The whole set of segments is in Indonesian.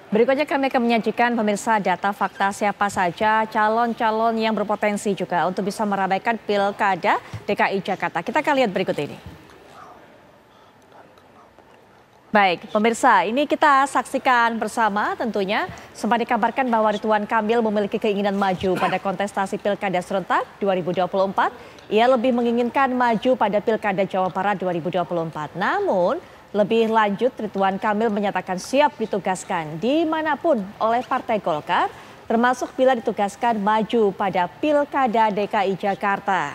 Berikutnya kami akan menyajikan pemirsa data fakta siapa saja calon-calon yang berpotensi juga untuk bisa meramaikan Pilkada DKI Jakarta. Kita akan lihat berikut ini. Baik, pemirsa, ini kita saksikan bersama tentunya. Sempat dikabarkan bahwa Ridwan Kamil memiliki keinginan maju pada kontestasi Pilkada serentak 2024. Ia lebih menginginkan maju pada Pilkada Jawa Barat 2024. Namun, lebih lanjut Ridwan Kamil menyatakan siap ditugaskan dimanapun oleh Partai Golkar, termasuk bila ditugaskan maju pada Pilkada DKI Jakarta.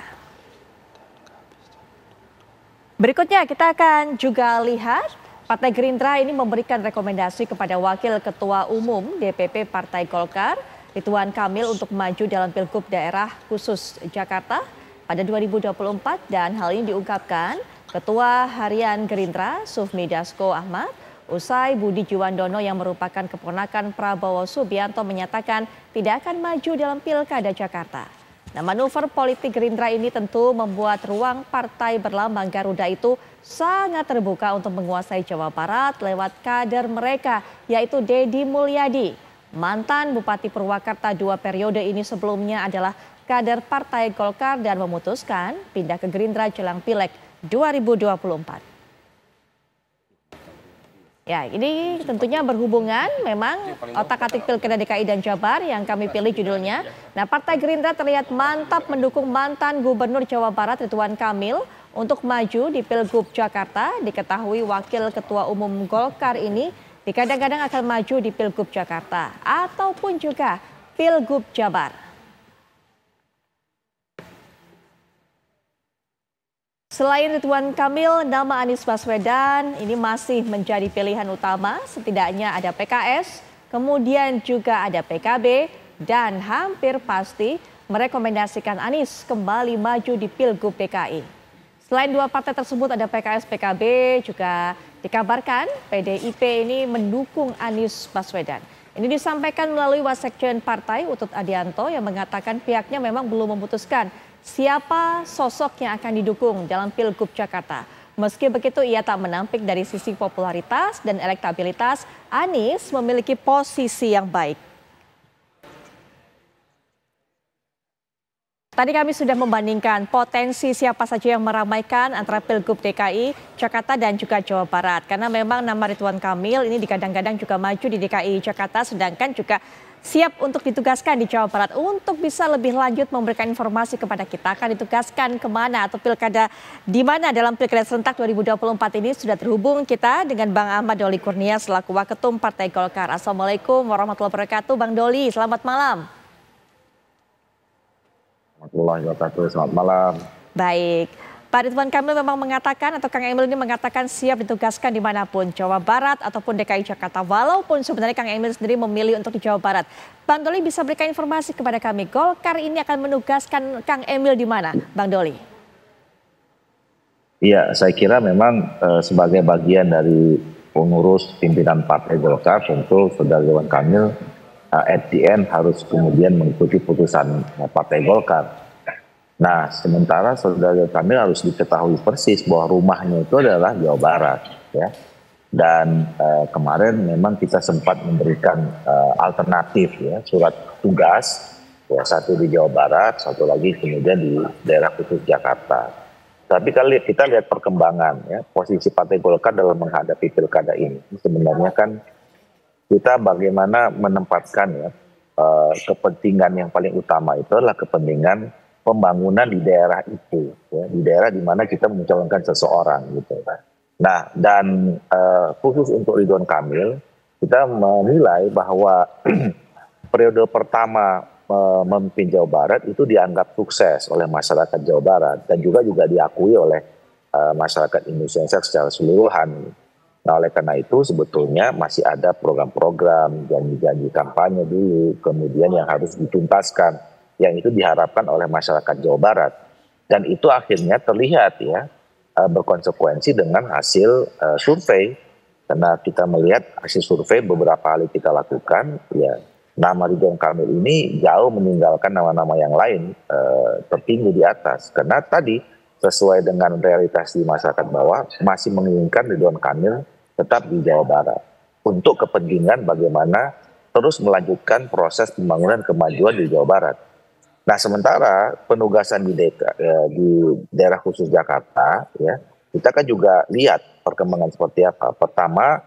Berikutnya kita akan juga lihat Partai Gerindra ini memberikan rekomendasi kepada Wakil Ketua Umum DPP Partai Golkar, Ridwan Kamil untuk maju dalam Pilgub Daerah Khusus Jakarta pada 2024 dan hal ini diungkapkan Ketua Harian Gerindra Sufmi Dasko Ahmad usai Budi Jiwandono yang merupakan keponakan Prabowo Subianto menyatakan tidak akan maju dalam Pilkada Jakarta. Nah, manuver politik Gerindra ini tentu membuat ruang partai berlambang Garuda itu sangat terbuka untuk menguasai Jawa Barat lewat kader mereka, yaitu Deddy Mulyadi. Mantan Bupati Purwakarta 2 periode ini sebelumnya adalah kader Partai Golkar dan memutuskan pindah ke Gerindra jelang Pileg 2024. Ya, ini tentunya berhubungan memang otak-atik Pilkada DKI dan Jabar yang kami pilih judulnya. Nah, Partai Gerindra terlihat mantap mendukung mantan Gubernur Jawa Barat Ridwan Kamil untuk maju di Pilgub Jakarta. Diketahui Wakil Ketua Umum Golkar ini dikadang-kadang akan maju di Pilgub Jakarta ataupun juga Pilgub Jabar. Selain Ridwan Kamil, nama Anies Baswedan ini masih menjadi pilihan utama. Setidaknya ada PKS, kemudian juga ada PKB, dan hampir pasti merekomendasikan Anies kembali maju di Pilgub DKI. Selain dua partai tersebut ada PKS, PKB, juga dikabarkan PDIP ini mendukung Anies Baswedan. Ini disampaikan melalui Wasekjen Partai Utut Adianto yang mengatakan pihaknya memang belum memutuskan siapa sosok yang akan didukung dalam Pilgub Jakarta. Meski begitu ia tak menampik dari sisi popularitas dan elektabilitas, Anies memiliki posisi yang baik. Tadi kami sudah membandingkan potensi siapa saja yang meramaikan antara Pilgub DKI, Jakarta dan juga Jawa Barat. Karena memang nama Ridwan Kamil ini kadang-kadang juga maju di DKI Jakarta sedangkan juga siap untuk ditugaskan di Jawa Barat. Untuk bisa lebih lanjut memberikan informasi kepada kita akan ditugaskan kemana atau pilkada di mana dalam Pilkada Serentak 2024 ini sudah terhubung kita dengan Bang Ahmad Doli Kurnia selaku Waketum Partai Golkar. Assalamualaikum warahmatullahi wabarakatuh Bang Doli, selamat malam. Warahmatullahi wabarakatuh, selamat malam. Baik, Pak Ridwan Kamil memang mengatakan atau Kang Emil ini mengatakan siap ditugaskan dimanapun, Jawa Barat ataupun DKI Jakarta. Walaupun sebenarnya Kang Emil sendiri memilih untuk di Jawa Barat. Bang Doli bisa berikan informasi kepada kami, Golkar ini akan menugaskan Kang Emil di mana, Bang Doli? Iya, saya kira memang sebagai bagian dari pengurus pimpinan Partai Golkar, tentu Saudara Ridwan Kamil at the end harus kemudian mengikuti putusan Partai Golkar. Nah, sementara Saudara Kamil harus diketahui persis bahwa rumahnya itu adalah Jawa Barat, ya. Dan kemarin memang kita sempat memberikan alternatif, ya, surat tugas, ya, satu di Jawa Barat, satu lagi kemudian di daerah khusus Jakarta. Tapi kalau kita lihat perkembangan, ya, posisi Partai Golkar dalam menghadapi pilkada ini, sebenarnya kan kita bagaimana menempatkan, ya, kepentingan yang paling utama itu adalah kepentingan pembangunan di daerah itu, ya, di daerah di mana kita mencalonkan seseorang gitu. Nah, dan khusus untuk Ridwan Kamil, kita menilai bahwa periode pertama memimpin Jawa Barat itu dianggap sukses oleh masyarakat Jawa Barat dan juga diakui oleh masyarakat Indonesia secara keseluruhan. Nah, oleh karena itu sebetulnya masih ada program-program, janji-janji kampanye dulu, kemudian yang harus dituntaskan, yang itu diharapkan oleh masyarakat Jawa Barat. Dan itu akhirnya terlihat, ya, berkonsekuensi dengan hasil survei. Karena kita melihat hasil survei beberapa kali kita lakukan, ya, nama Ridwan Kamil ini jauh meninggalkan nama-nama yang lain tertinggi di atas. Karena tadi sesuai dengan realitas di masyarakat bawah masih menginginkan Ridwan Kamil tetap di Jawa Barat. untuk kepentingan bagaimana terus melanjutkan proses pembangunan kemajuan di Jawa Barat. Nah, sementara penugasan di daerah khusus Jakarta, ya, kita kan juga lihat perkembangan seperti apa. Pertama,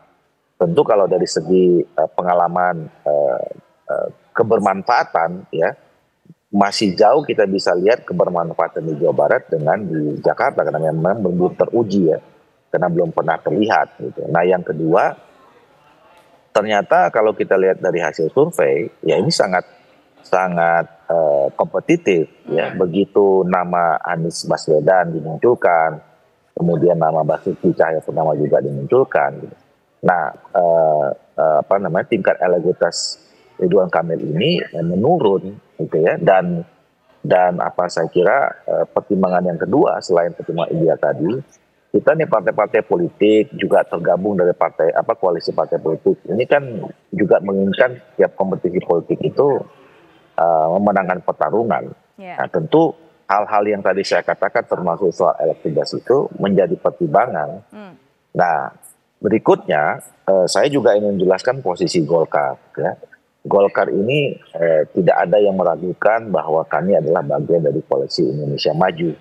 tentu kalau dari segi pengalaman kebermanfaatan, ya, masih jauh kita bisa lihat kebermanfaatan di Jawa Barat dengan di Jakarta karena memang belum teruji, ya, karena belum pernah terlihat. Gitu. Nah, yang kedua, ternyata kalau kita lihat dari hasil survei, ya ini sangat kompetitif, ya. Begitu nama Anies Baswedan dimunculkan, kemudian nama Basuki Cahayapurnama juga dimunculkan. Gitu. Nah, tingkat elektabilitas Ridwan Kamil ini menurun, gitu ya. Dan apa saya kira pertimbangan yang kedua selain pertimbangan ideal tadi, kita nih partai-partai politik juga tergabung dari koalisi partai politik ini kan juga menginginkan setiap kompetisi politik itu memenangkan pertarungan. Yeah. Nah, tentu hal-hal yang tadi saya katakan termasuk soal elektabilitas itu menjadi pertimbangan. Nah, berikutnya saya juga ingin menjelaskan posisi Golkar. Ya. Golkar ini tidak ada yang meragukan bahwa kami adalah bagian dari koalisi Indonesia Maju.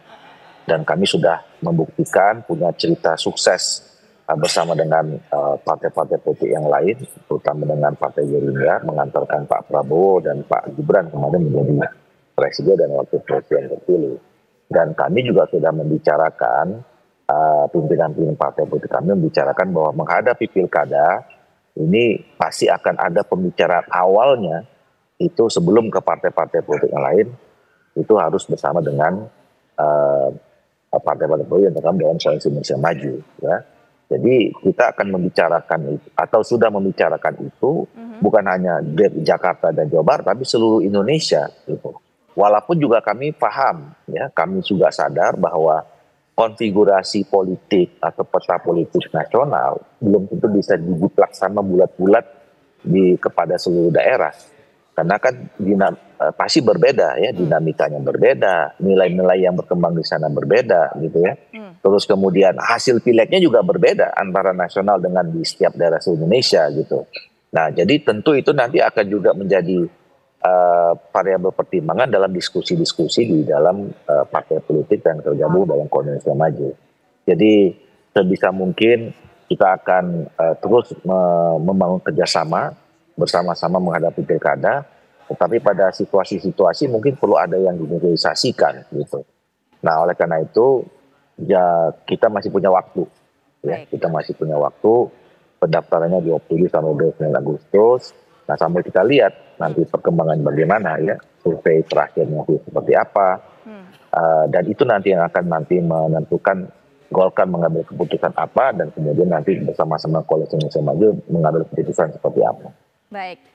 Dan kami sudah membuktikan punya cerita sukses bersama dengan partai-partai politik yang lain, terutama dengan Partai Gerindra, mengantarkan Pak Prabowo dan Pak Gibran kemarin menjadi presiden dan wakil presiden terpilih. Dan kami juga sudah membicarakan, pimpinan-pimpinan partai politik kami membicarakan bahwa menghadapi pilkada, ini pasti akan ada pembicaraan awalnya, itu sebelum ke partai-partai politik yang lain, itu harus bersama dengan partai-partai politik yang tergabung dalam koalisi Indonesia Maju, ya. Jadi kita akan membicarakan itu atau sudah membicarakan itu bukan hanya di Jakarta dan Jawa Barat, tapi seluruh Indonesia, gitu. Walaupun juga kami paham, ya, kami juga sadar bahwa konfigurasi politik atau peta politik nasional belum tentu bisa dibuat sama bulat-bulat kepada seluruh daerah. Karena kan pasti berbeda, ya, dinamikanya berbeda, nilai-nilai yang berkembang di sana berbeda, gitu ya. Terus kemudian hasil pileknya juga berbeda antara nasional dengan di setiap daerah seluruh Indonesia, gitu. Nah, jadi tentu itu nanti akan juga menjadi variabel pertimbangan dalam diskusi-diskusi di dalam partai politik dan tergabung dalam koalisi Indonesia Maju. Jadi sebisa mungkin kita akan terus membangun kerjasama bersama-sama menghadapi pilkada, tetapi pada situasi-situasi mungkin perlu ada yang dinegosiasikan, gitu. Nah, oleh karena itu ya kita masih punya waktu, ya. Kita masih punya waktu. Pendaftarannya 20 sampai 29 Agustus. Nah, sambil kita lihat nanti perkembangan bagaimana, ya, survei terakhirnya seperti apa, dan itu nanti yang akan menentukan Golkar mengambil keputusan apa dan kemudian nanti bersama-sama koalisi Indonesia Maju mengambil keputusan seperti apa. Baik.